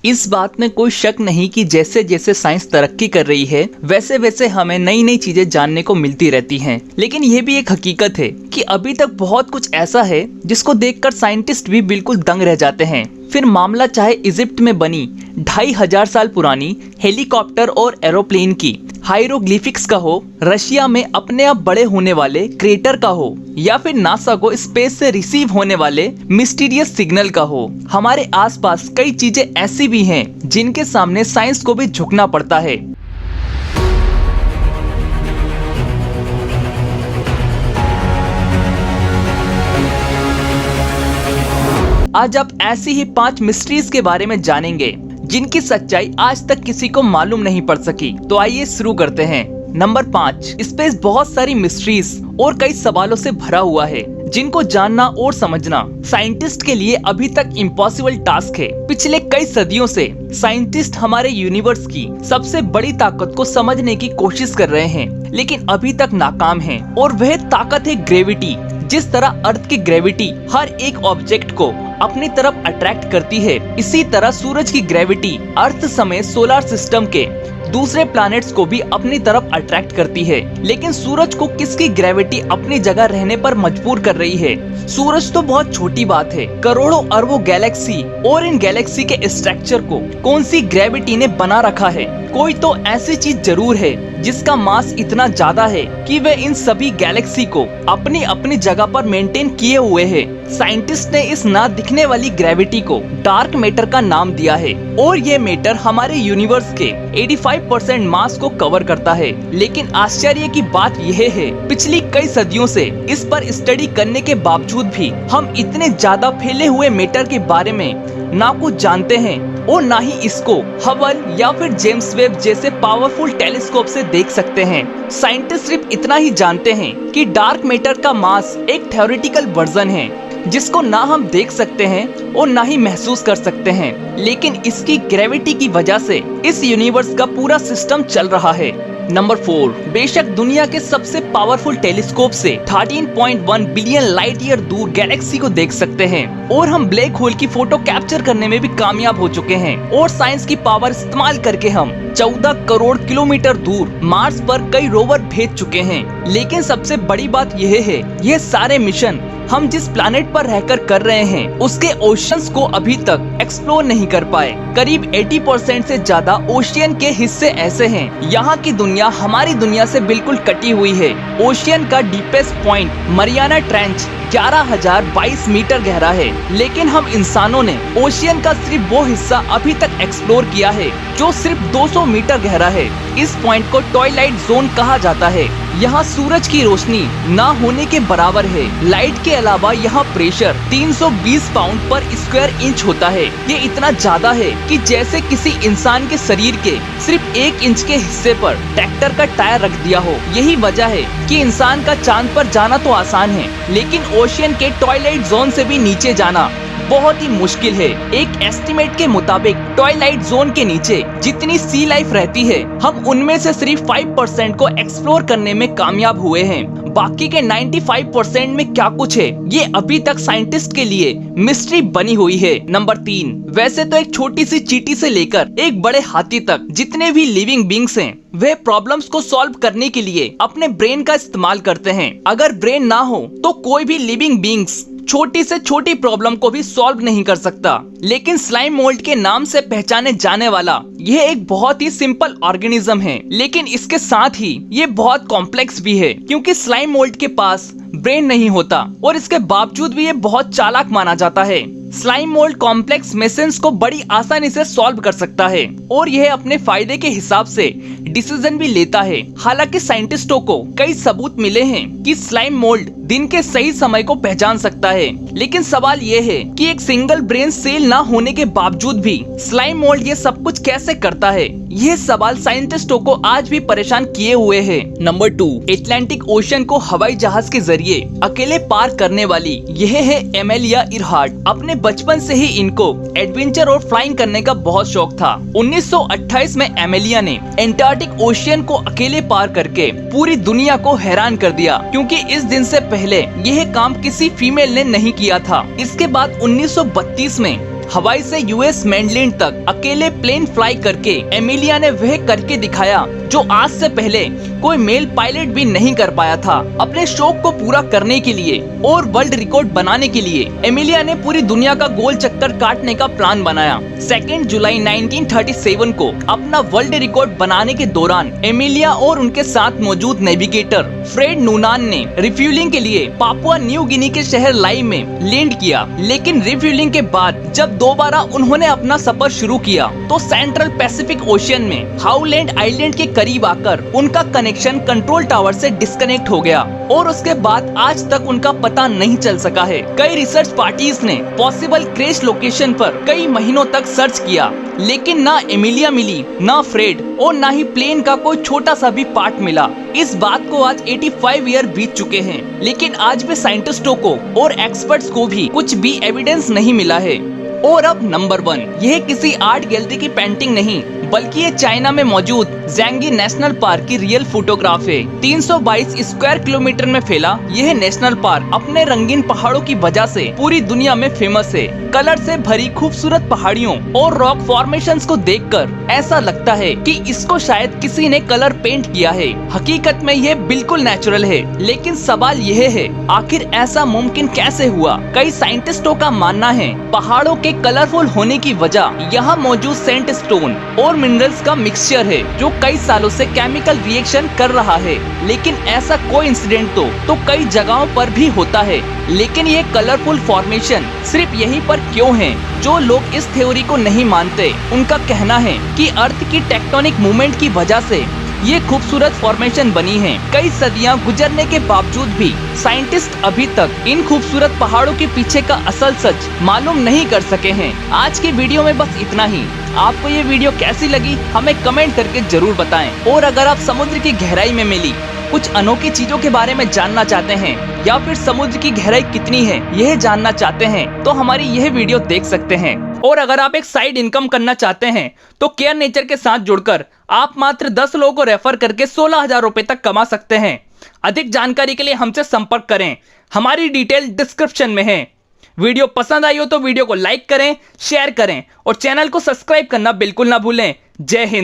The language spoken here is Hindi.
इस बात में कोई शक नहीं कि जैसे जैसे साइंस तरक्की कर रही है वैसे वैसे हमें नई नई चीजें जानने को मिलती रहती हैं। लेकिन ये भी एक हकीकत है कि अभी तक बहुत कुछ ऐसा है जिसको देखकर साइंटिस्ट भी बिल्कुल दंग रह जाते हैं। फिर मामला चाहे इजिप्ट में बनी 2500 साल पुरानी हेलीकॉप्टर और एरोप्लेन की हाइरोग्लिफिक्स का हो, रशिया में अपने आप बड़े होने वाले क्रेटर का हो, या फिर नासा को स्पेस से रिसीव होने वाले मिस्टीरियस सिग्नल का हो। हमारे आसपास कई चीजें ऐसी भी हैं जिनके सामने साइंस को भी झुकना पड़ता है। आज आप ऐसी ही 5 मिस्ट्रीज के बारे में जानेंगे जिनकी सच्चाई आज तक किसी को मालूम नहीं पड़ सकी। तो आइए शुरू करते हैं। नंबर 5, स्पेस बहुत सारी मिस्ट्रीज और कई सवालों से भरा हुआ है जिनको जानना और समझना साइंटिस्ट के लिए अभी तक इम्पॉसिबल टास्क है। पिछले कई सदियों से साइंटिस्ट हमारे यूनिवर्स की सबसे बड़ी ताकत को समझने की कोशिश कर रहे हैं, लेकिन अभी तक नाकाम हैं। और वह ताकत है ग्रेविटी। जिस तरह अर्थ की ग्रेविटी हर एक ऑब्जेक्ट को अपनी तरफ अट्रैक्ट करती है, इसी तरह सूरज की ग्रेविटी अर्थ समेत सोलर सिस्टम के दूसरे प्लैनेट्स को भी अपनी तरफ अट्रैक्ट करती है। लेकिन सूरज को किसकी ग्रेविटी अपनी जगह रहने पर मजबूर कर रही है? सूरज तो बहुत छोटी बात है, करोड़ों अरबों गैलेक्सी और इन गैलेक्सी के स्ट्रक्चर को कौन सी ग्रेविटी ने बना रखा है? कोई तो ऐसी चीज जरूर है जिसका मास इतना ज्यादा है कि वे इन सभी गैलेक्सी को अपनी अपनी जगह पर मेंटेन किए हुए है। साइंटिस्ट ने इस ना दिखने वाली ग्रेविटी को डार्क मैटर का नाम दिया है और ये मैटर हमारे यूनिवर्स के 85% मास को कवर करता है। लेकिन आश्चर्य की बात यह है, पिछली कई सदियों से इस पर स्टडी करने के बावजूद भी हम इतने ज्यादा फैले हुए मैटर के बारे में ना कुछ जानते हैं और ना ही इसको हबल या फिर जेम्स वेब जैसे पावरफुल टेलीस्कोप से देख सकते हैं। साइंटिस्ट सिर्फ इतना ही जानते हैं कि डार्क मैटर का मास एक थ्योरेटिकल वर्जन है जिसको ना हम देख सकते हैं और ना ही महसूस कर सकते हैं, लेकिन इसकी ग्रेविटी की वजह से इस यूनिवर्स का पूरा सिस्टम चल रहा है। नंबर 4, बेशक दुनिया के सबसे पावरफुल टेलीस्कोप से 13.1 बिलियन लाइट ईयर दूर गैलेक्सी को देख सकते हैं और हम ब्लैक होल की फोटो कैप्चर करने में भी कामयाब हो चुके हैं और साइंस की पावर इस्तेमाल करके हम 14 करोड़ किलोमीटर दूर मार्स पर कई रोवर भेज चुके हैं। लेकिन सबसे बड़ी बात यह है, ये सारे मिशन हम जिस प्लैनेट पर रहकर कर रहे हैं उसके ओशंस को अभी तक एक्सप्लोर नहीं कर पाए। करीब 80% से ज्यादा ओशियन के हिस्से ऐसे हैं यहाँ की दुनिया हमारी दुनिया से बिल्कुल कटी हुई है। ओशियन का deepest point Mariana Trench 11,022 metre गहरा है, लेकिन हम इंसानों ने ओशियन का सिर्फ वो हिस्सा अभी तक एक्सप्लोर किया है जो सिर्फ 200 मीटर गहरा है। इस पॉइंट को ट्वाइलाइट जोन कहा जाता है। यहाँ सूरज की रोशनी ना होने के बराबर है। लाइट के अलावा यहाँ प्रेशर 320 पाउंड पर स्क्वायर इंच होता है। ये इतना ज्यादा है कि जैसे किसी इंसान के शरीर के सिर्फ 1 इंच के हिस्से पर ट्रैक्टर का टायर रख दिया हो। यही वजह है कि इंसान का चांद पर जाना तो आसान है, लेकिन ओशियन के ट्वाइलाइट जोन से भी नीचे जाना बहुत ही मुश्किल है। एक एस्टिमेट के मुताबिक ट्वाइलाइट जोन के नीचे जितनी सी लाइफ रहती है, हम उनमें से सिर्फ 5% को एक्सप्लोर करने में कामयाब हुए हैं। बाकी के 95% में क्या कुछ है, ये अभी तक साइंटिस्ट के लिए मिस्ट्री बनी हुई है। नंबर 3, वैसे तो एक छोटी सी चींटी से लेकर एक बड़े हाथी तक जितने भी लिविंग बींग्स हैं वे प्रॉब्लम्स को सॉल्व करने के लिए अपने ब्रेन का इस्तेमाल करते हैं। अगर ब्रेन ना हो तो कोई भी लिविंग बींग्स छोटी से छोटी प्रॉब्लम को भी सॉल्व नहीं कर सकता। लेकिन स्लाइम मोल्ड के नाम से पहचाने जाने वाला यह एक बहुत ही सिंपल ऑर्गेनिज्म है, लेकिन इसके साथ ही ये बहुत कॉम्प्लेक्स भी है क्योंकि स्लाइम मोल्ड के पास ब्रेन नहीं होता और इसके बावजूद भी ये बहुत चालाक माना जाता है। स्लाइम मोल्ड कॉम्प्लेक्स मेसेंस को बड़ी आसानी से सॉल्व कर सकता है और यह अपने फायदे के हिसाब से डिसीजन भी लेता है। हालांकि साइंटिस्टों को कई सबूत मिले हैं कि स्लाइम मोल्ड दिन के सही समय को पहचान सकता है, लेकिन सवाल ये है कि एक सिंगल ब्रेन सेल ना होने के बावजूद भी स्लाइम मोल्ड ये सब कुछ कैसे करता है? ये सवाल साइंटिस्टों को आज भी परेशान किए हुए है। नंबर 2, अटलांटिक ओशन को हवाई जहाज के जरिए अकेले पार करने वाली यह है एमेलिया इयरहार्ट। अपने बचपन से ही इनको एडवेंचर और फ्लाइंग करने का बहुत शौक था। 1928 में एमेलिया ने एंटार्क्टिक ओशियन को अकेले पार करके पूरी दुनिया को हैरान कर दिया, क्योंकि इस दिन से पहले यह काम किसी फीमेल ने नहीं किया था। इसके बाद 1932 में हवाई से यूएस मेनलैंड तक अकेले प्लेन फ्लाई करके एमिलिया ने वह करके दिखाया जो आज से पहले कोई मेल पायलट भी नहीं कर पाया था। अपने शौक को पूरा करने के लिए और वर्ल्ड रिकॉर्ड बनाने के लिए एमिलिया ने पूरी दुनिया का गोल चक्कर काटने का प्लान बनाया। 2 जुलाई 1937 को अपना वर्ल्ड रिकॉर्ड बनाने के दौरान एमिलिया और उनके साथ मौजूद नेविगेटर फ्रेड नूनान ने रिफ्यूलिंग के लिए पापुआ न्यू गिनी के शहर लाई में लैंड किया। लेकिन रिफ्यूलिंग के बाद जब दोबारा उन्होंने अपना सफर शुरू किया तो सेंट्रल पैसिफिक ओशियन में हाउलैंड आइलैंड के करीब आकर उनका कनेक्शन कंट्रोल टावर से डिस्कनेक्ट हो गया और उसके बाद आज तक उनका पता नहीं चल सका है। कई रिसर्च पार्टीज ने पॉसिबल क्रैश लोकेशन पर कई महीनों तक सर्च किया, लेकिन ना एमिलिया मिली, ना फ्रेड और ना ही प्लेन का कोई छोटा सा भी पार्ट मिला। इस बात को आज 85 ईयर बीत चुके हैं, लेकिन आज भी साइंटिस्टों को और एक्सपर्ट्स को भी कुछ भी एविडेंस नहीं मिला है। और अब नंबर 1, यह किसी आर्ट गैलरी की पेंटिंग नहीं बल्कि ये चाइना में मौजूद ज़ैंगी नेशनल पार्क की रियल फोटोग्राफ है। 322 स्क्वायर किलोमीटर में फैला यह नेशनल पार्क अपने रंगीन पहाड़ों की वजह से पूरी दुनिया में फेमस है। कलर से भरी खूबसूरत पहाड़ियों और रॉक फॉर्मेशंस को देखकर ऐसा लगता है कि इसको शायद किसी ने कलर पेंट किया है। हकीकत में यह बिल्कुल नेचुरल है, लेकिन सवाल यह है आखिर ऐसा मुमकिन कैसे हुआ। कई साइंटिस्टों का मानना है पहाड़ों के कलरफुल होने की वजह यहाँ मौजूद सैंडस्टोन और मिनरल्स का मिक्सचर है जो कई सालों से केमिकल रिएक्शन कर रहा है। लेकिन ऐसा कोई इंसिडेंट तो कई जगहों पर भी होता है, लेकिन ये कलरफुल फॉर्मेशन सिर्फ यहीं पर क्यों है? जो लोग इस थ्योरी को नहीं मानते उनका कहना है कि अर्थ की टेक्टोनिक मूवमेंट की वजह से ये खूबसूरत फॉर्मेशन बनी है। कई सदियां गुजरने के बावजूद भी साइंटिस्ट अभी तक इन खूबसूरत पहाड़ों के पीछे का असल सच मालूम नहीं कर सके हैं। आज की वीडियो में बस इतना ही। आपको ये वीडियो कैसी लगी हमें कमेंट करके जरूर बताएं। और अगर आप समुद्र की गहराई में मिली कुछ अनोखी चीजों के बारे में जानना चाहते हैं या फिर समुद्र की गहराई कितनी है यह जानना चाहते हैं तो हमारी यह वीडियो देख सकते हैं। और अगर आप एक साइड इनकम करना चाहते हैं तो केयर नेचर के साथ जुड़कर आप मात्र 10 लोगों को रेफर करके 16,000 रुपए तक कमा सकते हैं। अधिक जानकारी के लिए हमसे संपर्क करें, हमारी डिटेल डिस्क्रिप्शन में है। वीडियो पसंद आई हो तो वीडियो को लाइक करें, शेयर करें और चैनल को सब्सक्राइब करना बिल्कुल ना भूलें। जय हिंद।